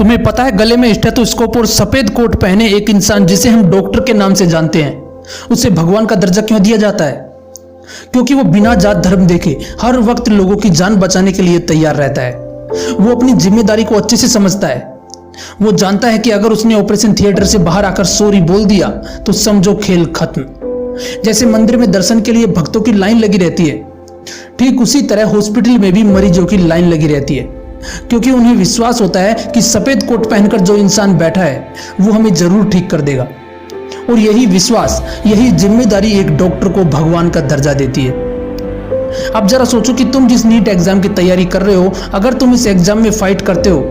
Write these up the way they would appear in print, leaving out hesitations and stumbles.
तुम्हें पता है गले में स्टेथोस्कोप और सफेद कोट पहने एक इंसान जिसे हम डॉक्टर के नाम से जानते हैं, उसे भगवान का दर्जा क्यों दिया जाता है? क्योंकि वो बिना जात धर्म देखे हर वक्त लोगों की जान बचाने के लिए तैयार रहता है। वो अपनी जिम्मेदारी को अच्छे से समझता है। वो जानता है कि अगर उसने ऑपरेशन थिएटर से बाहर आकर सॉरी बोल दिया तो समझो खेल खत्म। जैसे मंदिर में दर्शन के लिए भक्तों की लाइन लगी रहती है, ठीक उसी तरह हॉस्पिटल में भी मरीजों की लाइन लगी रहती है, क्योंकि उन्हें विश्वास होता है कि सफेद कोट पहनकर जो इंसान बैठा है वो हमें जरूर ठीक कर देगा। और यही विश्वास, यही जिम्मेदारी एक डॉक्टर को भगवान का दर्जा देती है। अब जरा सोचो कि तुम जिस नीट एग्जाम की तैयारी कर रहे हो, अगर तुम इस एग्जाम में फाइट करते हो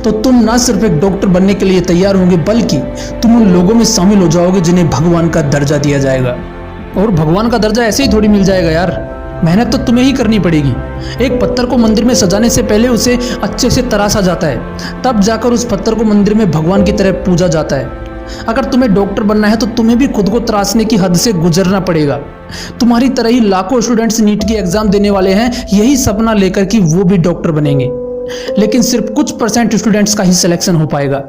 तो तुम ना सिर्फ एक डॉक्टर बनने के लिए तैयार होंगे, बल्कि तुम उन लोगों में शामिल हो जाओगे जिन्हें भगवान का दर्जा दिया जाएगा। और भगवान का दर्जा ऐसे ही थोड़ी मिल जाएगा यार, मेहनत तो तुम्हें ही करनी पड़ेगी। एक पत्थर को मंदिर में सजाने से पहले उसे अच्छे से तराशा जाता है, तब जाकर उस पत्थर को मंदिर में भगवान की तरह पूजा जाता है। अगर तुम्हें डॉक्टर बनना है तो तुम्हें भी खुद को तराशने की हद से गुजरना पड़ेगा। तुम्हारी तरह ही लाखों स्टूडेंट्स नीट की एग्जाम देने वाले हैं, यही सपना लेकर कि वो भी डॉक्टर बनेंगे, लेकिन सिर्फ कुछ % स्टूडेंट्स का ही सिलेक्शन हो पाएगा।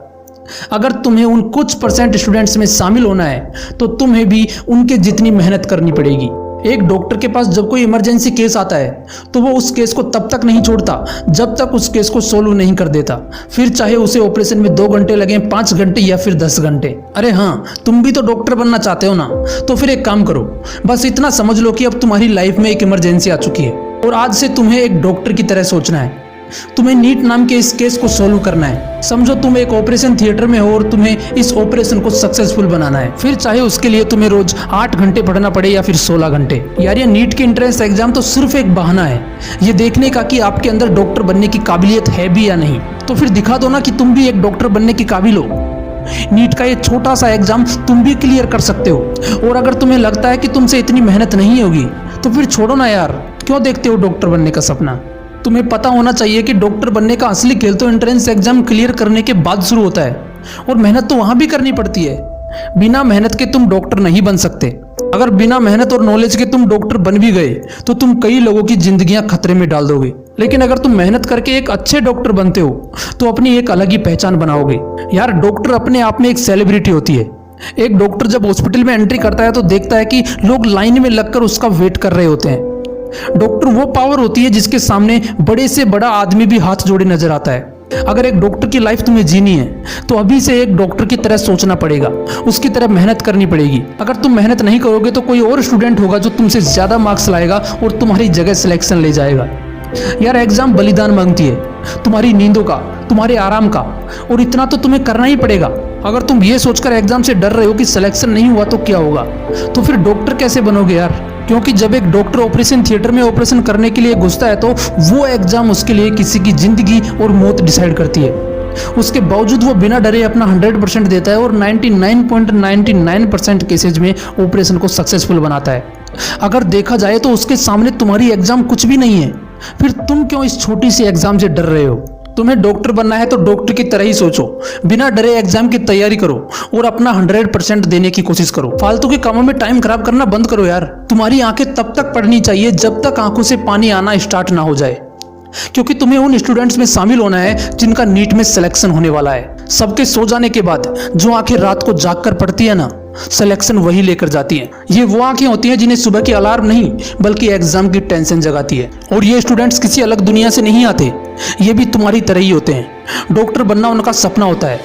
अगर तुम्हें उन कुछ % स्टूडेंट्स में शामिल होना है तो तुम्हें भी उनके जितनी मेहनत करनी पड़ेगी। एक डॉक्टर के पास जब कोई इमरजेंसी केस आता है तो वो उस केस को तब तक नहीं छोड़ता जब तक उस केस को सोल्व नहीं कर देता, फिर चाहे उसे ऑपरेशन में 2 घंटे लगे, 5 घंटे या फिर 10 घंटे। अरे हाँ, तुम भी तो डॉक्टर बनना चाहते हो ना, तो फिर एक काम करो, बस इतना समझ लो कि अब तुम्हारी लाइफ में एक इमरजेंसी आ चुकी है और आज से तुम्हें एक डॉक्टर की तरह सोचना है। तुम्हें नीट नाम के इस केस को सोल्व करना है। समझो तुम एक ऑपरेशन थिएटर में हो और तुम्हें इस ऑपरेशन को सक्सेसफुल बनाना है, फिर चाहे उसके लिए तुम्हें रोज 8 घंटे पढ़ना पड़े या फिर 16 घंटे। यार ये नीट की एंट्रेंस एग्जाम तो सिर्फ एक बहाना है ये देखने का कि आपके अंदर डॉक्टर बनने की काबिलियत है भी या नहीं। तो फिर दिखा दो ना कि तुम भी एक डॉक्टर बनने की काबिल हो। नीट का ये छोटा सा एग्जाम तुम भी क्लियर कर सकते हो। और अगर तुम्हें लगता है कि तुमसे इतनी मेहनत नहीं होगी तो फिर छोड़ो ना यार, क्यों देखते हो डॉक्टर बनने का सपना? तुम्हें पता होना चाहिए कि डॉक्टर बनने का असली खेल तो एंट्रेंस एग्जाम क्लियर करने के बाद शुरू होता है, और मेहनत तो वहां भी करनी पड़ती है। बिना मेहनत के तुम डॉक्टर नहीं बन सकते। अगर बिना मेहनत और नॉलेज के तुम डॉक्टर बन भी गए तो तुम कई लोगों की जिंदगियां खतरे में डाल दोगे, लेकिन अगर तुम मेहनत करके एक अच्छे डॉक्टर बनते हो तो अपनी एक अलग ही पहचान बनाओगे। यार डॉक्टर अपने आप में एक सेलिब्रिटी होती है। एक डॉक्टर जब हॉस्पिटल में एंट्री करता है तो देखता है कि लोग लाइन में लगकर उसका वेट कर रहे होते हैं। डॉक्टर वो पावर होती है जिसके सामने बड़े से बड़ा आदमी भी हाथ जोड़े नजर आता है। अगर एक डॉक्टर की लाइफ तुम्हें जीनी है तो अभी से एक डॉक्टर की तरह सोचना पड़ेगा, उसकी तरह मेहनत करनी पड़ेगी। अगर तुम मेहनत नहीं करोगे तो कोई और स्टूडेंट होगा जो तुमसे ज्यादा मार्क्स लाएगा और तुम्हारी जगह सिलेक्शन ले जाएगा। यार एग्जाम बलिदान मांगती है, तुम्हारी नींदों का, तुम्हारे आराम का, और इतना तो तुम्हें करना ही पड़ेगा। अगर तुम ये सोचकर एग्जाम से डर रहे हो कि सिलेक्शन नहीं हुआ तो क्या होगा, तो फिर डॉक्टर कैसे बनोगे यार? क्योंकि जब एक डॉक्टर ऑपरेशन थिएटर में ऑपरेशन करने के लिए घुसता है तो वो एग्जाम उसके लिए किसी की जिंदगी और मौत डिसाइड करती है। उसके बावजूद वो बिना डरे अपना 100% देता है और 99.99% केसेज में ऑपरेशन को सक्सेसफुल बनाता है। अगर देखा जाए तो उसके सामने तुम्हारी एग्जाम कुछ भी नहीं है, फिर तुम क्यों इस छोटी सी एग्जाम से डर रहे हो? तुम्हें डॉक्टर बनना है तो डॉक्टर की तरह ही सोचो, बिना डरे एग्जाम की तैयारी करो और अपना 100% देने की कोशिश करो। फालतू के कामों में टाइम खराब करना बंद करो यार। तुम्हारी आंखें तब तक पढ़नी चाहिए जब तक आंखों से पानी आना स्टार्ट ना हो जाए, क्योंकि तुम्हें उन स्टूडेंट्स में शामिल होना है जिनका नीट में सिलेक्शन होने वाला है। सबके सो जाने के बाद जो आंखें रात को जाग कर पढ़ती है ना, सिलेक्शन वही लेकर जाती हैं। ये वो आंखें होती हैं जिन्हें सुबह की अलार्म नहीं बल्कि एग्जाम की टेंशन जगाती है। और ये स्टूडेंट्स किसी अलग दुनिया से नहीं आते, ये भी तुम्हारी तरह ही होते हैं। डॉक्टर बनना उनका सपना होता है,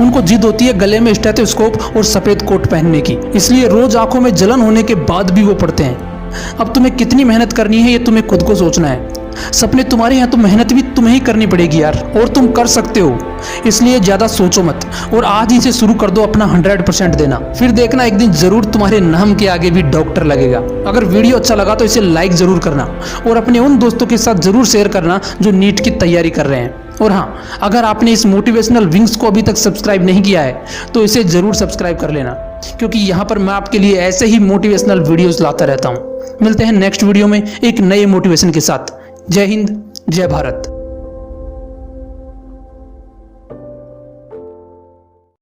उनको जिद होती है गले में स्टेथोस्कोप और सफेद कोट पहनने की, इसलिए रोज आंखों में जलन होने के बाद भी वो पढ़ते हैं। अब तुम्हें कितनी मेहनत करनी है ये तुम्हें खुद को सोचना है। सपने तुम्हारे हैं तो मेहनत भी तुम्हें ही करनी पड़ेगी यार, और तुम कर सकते हो। इसलिए ज्यादा सोचो मत और आज ही से शुरू कर दो अपना 100% देना। फिर देखना एक दिन जरूर तुम्हारे नाम के आगे भी डॉक्टर लगेगा। अगर वीडियो अच्छा लगा तो इसे लाइक जरूर करना और अपने उन दोस्तों के साथ जरूर शेयर करना जो नीट की तैयारी कर रहे हैं। और हाँ, अगर आपने इस मोटिवेशनल विंग्स को अभी तक सब्सक्राइब नहीं किया है तो इसे जरूर सब्सक्राइब कर लेना, क्योंकि यहाँ पर मैं आपके लिए ऐसे ही मोटिवेशनल वीडियोस लाता रहता हूँ। मिलते हैं नेक्स्ट वीडियो में एक नए मोटिवेशन के साथ। जय हिंद, जय भारत।